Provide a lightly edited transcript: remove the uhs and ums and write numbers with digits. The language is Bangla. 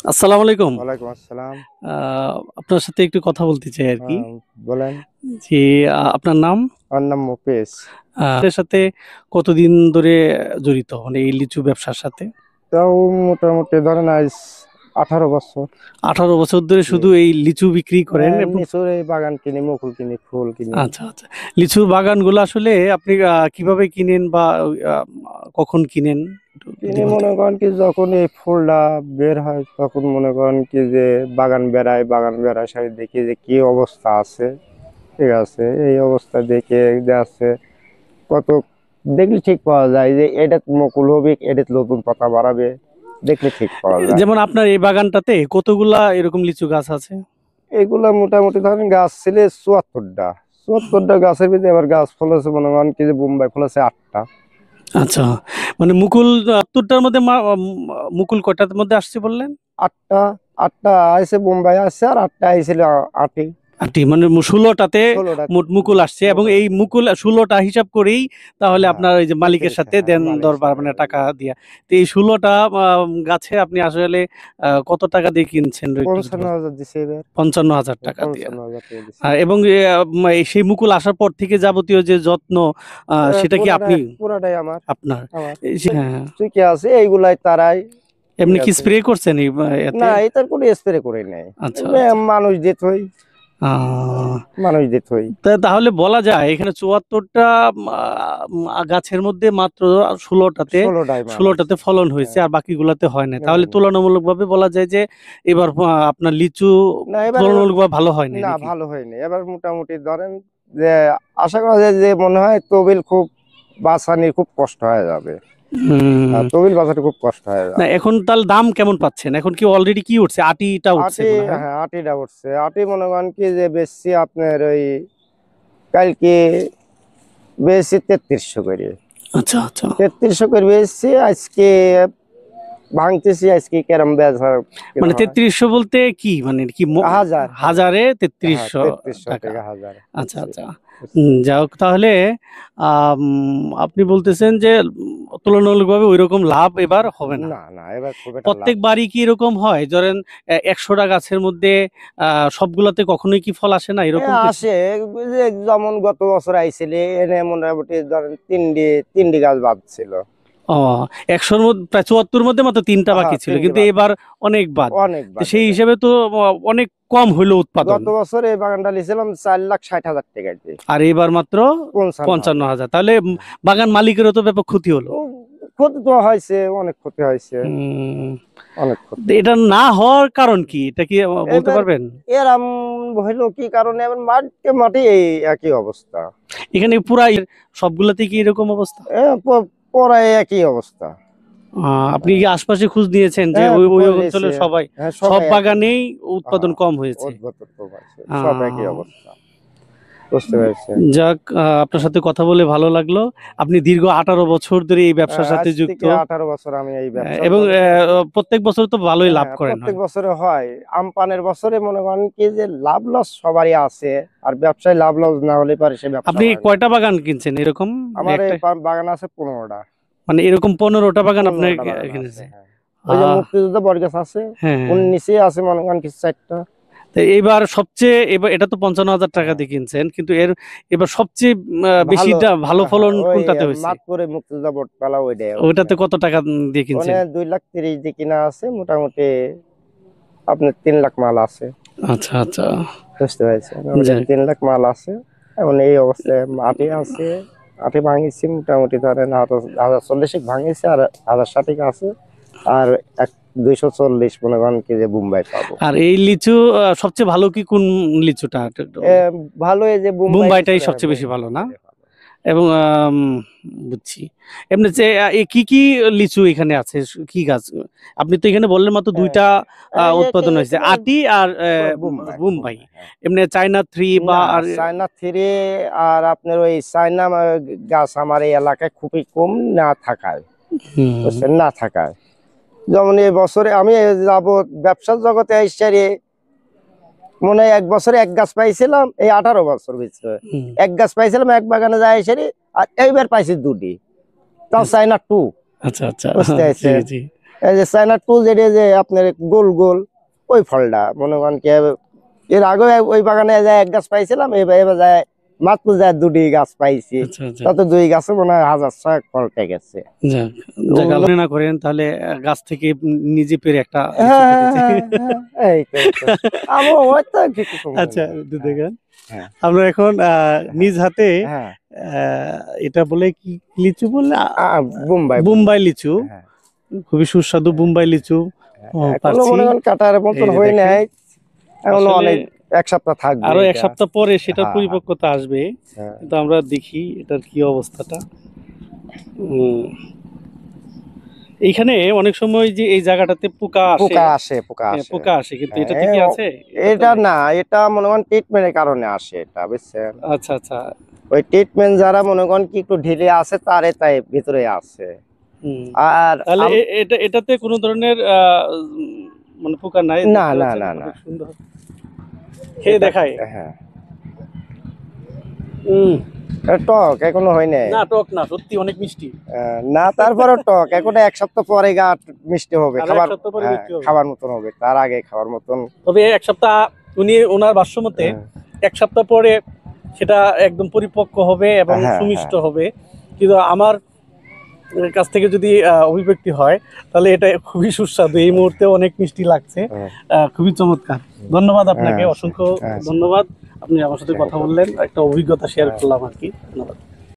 আসসালামু আলাইকুম। ওয়ালাইকুম আসসালাম। আপনার সাথে একটু কথা বলতে চাই আরকি। হ্যাঁ, বলেন। জি, আপনার নাম? আমার নাম মুকেশ। আপনার সাথে কতদিন ধরে জড়িত? মানে এই লিচু ব্যবসার সাথে? তাও মোটামুটি ধরেন আজ 18 বছর। 18 বছর ধরে জি। শুধু এই লিচু বিক্রি করেন এবং লিচুর এই বাগান কিনি, মুকুল কিনি, ফুল কিনি। আচ্ছা, আচ্ছা। লিচুর বাগানগুলো আসলে আপনি কিভাবে কিনেন বা আ কখন কিনেন? একটু যদি কিনি বলতেন। মনে করেন কি যখন এই ফুলটা বের হয় তখন মনে করেন কি যে বাগান বেড়ায় সারি দেখি যে কি অবস্থা আছে। ঠিক আছে, এই অবস্থা দেখে যে আছে কত দেখলে ঠিক পাওয়া যায় যে এটা মুকুল হবে, এটা নতুন পাতা বাড়াবে, দেখলে ঠিক পাওয়া যায়। যেমন আপনার এই বাগানটাতে কতগুলা এরকম লিচু গাছ আছে? এগুলা মোটামুটি ধরেন গাছ ছিল 74টা। 74টা গাছের ভিতরে এবার গাছ ফলেছে মনে করেন কি যে বোম্বাই ফলেছে 8টা। আচ্ছা। মানে মুকুল ৭০ টার মধ্যে মুকুল কয়টার মধ্যে আসছে বললেন? 8টা। 8টা আইছে বোম্বাই আছে আর 8টা আইছিল আটি। আটটি মানে ১৬টাতে 16টা মোট মুকুল আসছে এবং এই আসছে। মুকুল ১৬টা হিসাব করেই তাহলে হ্যাঁ, আপনার ওই যে মালিকের 33, সাথে হ্যাঁ দেন মালিকের দরবার সাথে। মানে টাকা দিয়া। তো এই ১৬টা গাছে আপনি আসলে কত টাকা দিয়ে কিনছেন একটু যদি বলতেন? 55,000 দিছে এবার। ৫৫,০০০ টাকা দিয়া। 55,000 টাকা দিছে। এবং সেই মুকুল আসার পর থেকে যাবতীয় যে যত্ন সেটা কি আপনি পুরাটাই আমার। আপনার? আমার এই যে হ্যাঁ, ঠিকই আছে এইগুলাই তারাই। ঠিক এমনি কি আছে। স্প্রে করছেন এই এতে? না এটার কোনো স্প্রে করে নাই। আচ্ছা, এমনি আচ্ছা। মানুষ দিতই। আ মানুষ দিতই। তাহলে বলা যায় এখানে ৭৪টা গাছের মধ্যে মাত্র ১৬টাতে 16টাই মাল ১৬টাতে আছে। ফলন হয়েছে হ্যাঁ। আর বাকিগুলাতে হয় নাই। তাহলে হয়নি। তুলনামূলকভাবে বলা যায় যে এবার আপনার লিচু না এবার তুলনামূলকভাবে ভালো হয় নাই না নাকি? ভালো হয়নি। এবার মোটামুটি ধরেন যে আশা করা যায় যে মনে হয় তবিল খুব বাছানি খুব কষ্ট হয়ে যাবে। হুম। তবিল বাছাতে খুব কষ্ট হয়ে না যাবে। এখন তাহলে দাম কেমন পাচ্ছেন? এখন কি অলরেডি কি উঠছে? আটিটা উঠছে আটি, মনে হয়? হ্যাঁ আটিটা উঠছে। আটি মনে করেন কি যে বেচছি আপনার ওই কালকে বেচছি 3300 করে। আচ্ছা, আচ্ছা। 3300 করে বেচছি আজকে ভাঙতেছি আজকে কেরম বেচা কিনা মানে হয়। ৩৩০০ বলতে কি? মানে কি হাজার হাজার। হাজারে হ্যাঁ ৩৩০০ 3300 টাকা? থেকে হাজার আচ্ছা, বেচছি। আচ্ছা। বুঝছেন? যা হোক তাহলে আম আপনি বলতেছেন যে তুলনামূলকভাবে ঐরকম লাভ এবার হবে না। না না এবার খুব একটা লাভ না। প্রত্যেকবারই কি এরকম হয়? ধরেন ১০০ টা গাছের মধ্যে সবগুলাতে কখনোই কি ফল আসে না এরকম কিছু? আসে যে যেমন গত বছর আইছিল এনে মোটামুটি ধরেন তিনটি গাছ বাদ ছিল। ও ১০০ র মধ্যে প্রায় ৭৪ র মধ্যে মাত্র ৩ টা বাকি হ্যাঁ ছিল। তিনটি কিন্তু বাদ, এবার অনেক বাদ। অনেক তো বাদ সেই এবার। হিসেবে তো অনেক কম হইল উৎপাদন। গত বছর এই বাগানটা নিয়েছিলাম 4,60,000 টাকা দিয়ে। আর এবার মাত্র 55,000। ৫৫,০০০। তাহলে বাগান মালিকেরও তো ব্যাপক ক্ষতি হলো। ক্ষতি তো হয়েছে, অনেক ক্ষতি হয়েছে। হুম। অনেক ক্ষতি। এটা না হওয়ার কারণ কি? এটা কি বলতে এবার পারবেন? এরম হইলো কি কারণে এবার মাঠে মাটি এই একই অবস্থা। এখানে পুরাই সবগুলাতে কি এরকম অবস্থা? পড়ায় একই অবস্থা। আপনি কি আশপাশে খোঁজ নিয়েছেন যে হ্যাঁ ওই খোঁজ নিয়েছে। অঞ্চলের সবাই হ্যাঁ সব সবাই একই। বাগানেই উৎপাদন হ্যাঁ কম হয়েছে? উদ্ভূত রোগ আছে, আ সব একই অবস্থা। বুঝতে পেরেছেন? যাক আপনার সাথে কথা বলে ভালো লাগলো। আপনি দীর্ঘ ১৮ বছর ধরে এই ব্যবসার সাথে আজ যুক্ত থেকে 18 বছর আমি এই ব্যবসার এবং জগতে আছি। প্রত্যেক বছর তো ভালোই লাভ হ্যাঁ করেন প্রত্যেক হয়। বছরে হয়। আমপানের বছরে মনে করেন কি যে লাভ লস সবারই আছে। আর ব্যবসায় লাভ লস না হলে পারে সে ব্যবসা আপনি হয় না। কয়টা বাগান কিনছেন এরকম? আমার এই একটা বাগান আছে 15টা। মানে এরকম ১৫টা বাগান আপনার 15টা বাগান আছে, কিনেছে? হ্যাঁ। ওই যে আহ মুক্তিযোদ্ধা বরগাছ আছে, হ্যাঁ। ওর নিচে আছে মনে করেন কিছু 4টা। তো এইবার সবচেয়ে এবার এটা তো ৫৫,০০০ টাকা হ্যাঁ দিয়ে কিনছেন। কিন্তু এবার সবচেয়ে ভালো। বেশিটা ভালো হ্যাঁ ফলন ওই কোনটাতে হইছে? মাতপুরে মুক্তিযোদ্ধা বটতলা ওইটাই ওটাতে ওখানে। কত টাকা দিয়ে ওখানে কিনছেন? 2,30,000 দিয়ে কিনা আছে মোটামুটি আপনার 3 লাখ মাল আছে। আচ্ছা, আচ্ছা। বুঝতে পেরেছেন? ওটা যাক 3 লাখ মাল আছে। এখন এই অবস্থায় আটি আছে। আটি ভাঙিছি মোটামুটি ধরেন 1,040 ভাঙিছে আর 1,060 আছে। আর 240 মনে করেন কি যে বোম্বাই পাবো। আর এই লিচু সবচেয়ে ভালো কি কোন লিচুটা? একটু এ ভালো এই যে বোম্বাই বোম্বাইটাই লিচুটা, সবচেয়ে বেশি ভালো না? বোম্বাইটাই ভালো। এবং বুঝছি। এমনি যে কি লিচু এখানে আছে? কি গাছ? আপনি তো এখানে বললেন মাত্র ২ হ্যাঁ টা উৎপাদন হয়েছে। এখানে আটি আর বোম্বাই, বোম্বাই। বোম্বাই হ্যাঁ। এমনি চায়না 3 বা না আর চায়না থ্রি আর আপনার ওই চায়না গাছ আমার এই এলাকায় খুবই কম না থাকায়। হুম, বুঝছেন? না থাকায় যেমন এই বছরে আমি যাব ব্যবসার জগতে এসে মনে হয় এক বছরে এক গাছ পাইছিলাম এই 18 বছর ভিতরে। হুম। এক গাছ পাইছিলাম এক বাগানে যায় এসে, আর এইবার পাইছি 2টি, তাও আচ্ছা, চায়না 2। আচ্ছা, আচ্ছা। বুঝতে জি, পারছেন? জি। এই যে চায়না টু যেটা যে আপনার গোল গোল ওই ফলটা মনে করেন কি এর আগে ওই বাগানে যায় এক গাছ পাইছিলাম, এবার যায় মাত্র যায় 2টি গাছ পাইছি, আচ্ছা আচ্ছা, তাতে 2 গাছে মনে হয় 1000 ফল পেকেছে। যাক যাক, আপনি না করেন তাহলে গাছ থেকে নিজে পেরে একটা লিচু হ্যাঁ, পেরেছে। হ্যাঁ, এই তো। আমার হয়তো কিছু সময় আচ্ছা নেই। দেখেন, হ্যাঁ, আমরা এখন নিজ হাতে হ্যাঁ, এটা বলে কি লিচু বললে বোম্বাই বোম্বাই লিচু, হ্যাঁ, খুবই সুস্বাদু বোম্বাই লিচু এখনো পাচ্ছি। মনে করেন কাটার মতন এই যে হয় দেখেন, নাই, এখনো আসলে অনেক 1 সপ্তাহ থাকবে আরো 1 এটা। সপ্তাহ পরে সেটার হ্যাঁ, পরিপক্কতা আসবে। হ্যাঁ, কিন্তু আমরা দেখি এটার কি অবস্থাটা। উম, এইখানে অনেক সময় যে এই জায়গাটাতে পোকা আসে, পোকা আসে, পোকা হ্যাঁ, আসে। পোকা আসে, কিন্তু হ্যাঁ, এটাতে কি আছে? এটা না, এটা মনে করেন ট্রিটমেন্টের কারণে আসে এটা, বুঝছেন? আচ্ছা আচ্ছা, ওই ট্রিটমেন্ট যারা মনে করেন কি একটু ঢিলে আছে তারে তাই ভিতরে আছে। হুম। আর তাহলে এটাতে কোনো ধরনের মানে পোকা নাই? না, দেখতে না, পাচ্ছেন না, কত না, সুন্দর খেয়ে দেখায়। হ্যাঁ, হুম, টক এখনো হয় নাই। না টক না, সত্যি অনেক মিষ্টি। না, তারপরে টক এখনো 1 সপ্তাহ পরে গা মিষ্টি হবে, আরো 1 খাবার সপ্তাহ পরে মিষ্টি হবে। খাবার মতন হবে, তার আগে খাবার মতন। তবে 1 সপ্তাহ, ওনার ভাষ্যমতে হ্যাঁ, 1 সপ্তাহ পরে সেটা একদম পরিপক্ক হবে এবং হ্যাঁ, সুমিষ্ট হবে। কিন্তু আমার কাছ থেকে যদি অভিব্যক্তি হয় তাহলে এটা খুবই সুস্বাদু, এই মুহূর্তে অনেক মিষ্টি লাগছে, হ্যাঁ, খুবই চমৎকার। ধন্যবাদ আপনাকে, হ্যাঁ, অসংখ্য হ্যাঁ, ধন্যবাদ। আপনি আমার সাথে কথা বললেন, একটা অভিজ্ঞতা শেয়ার করলাম আর কি। ধন্যবাদ।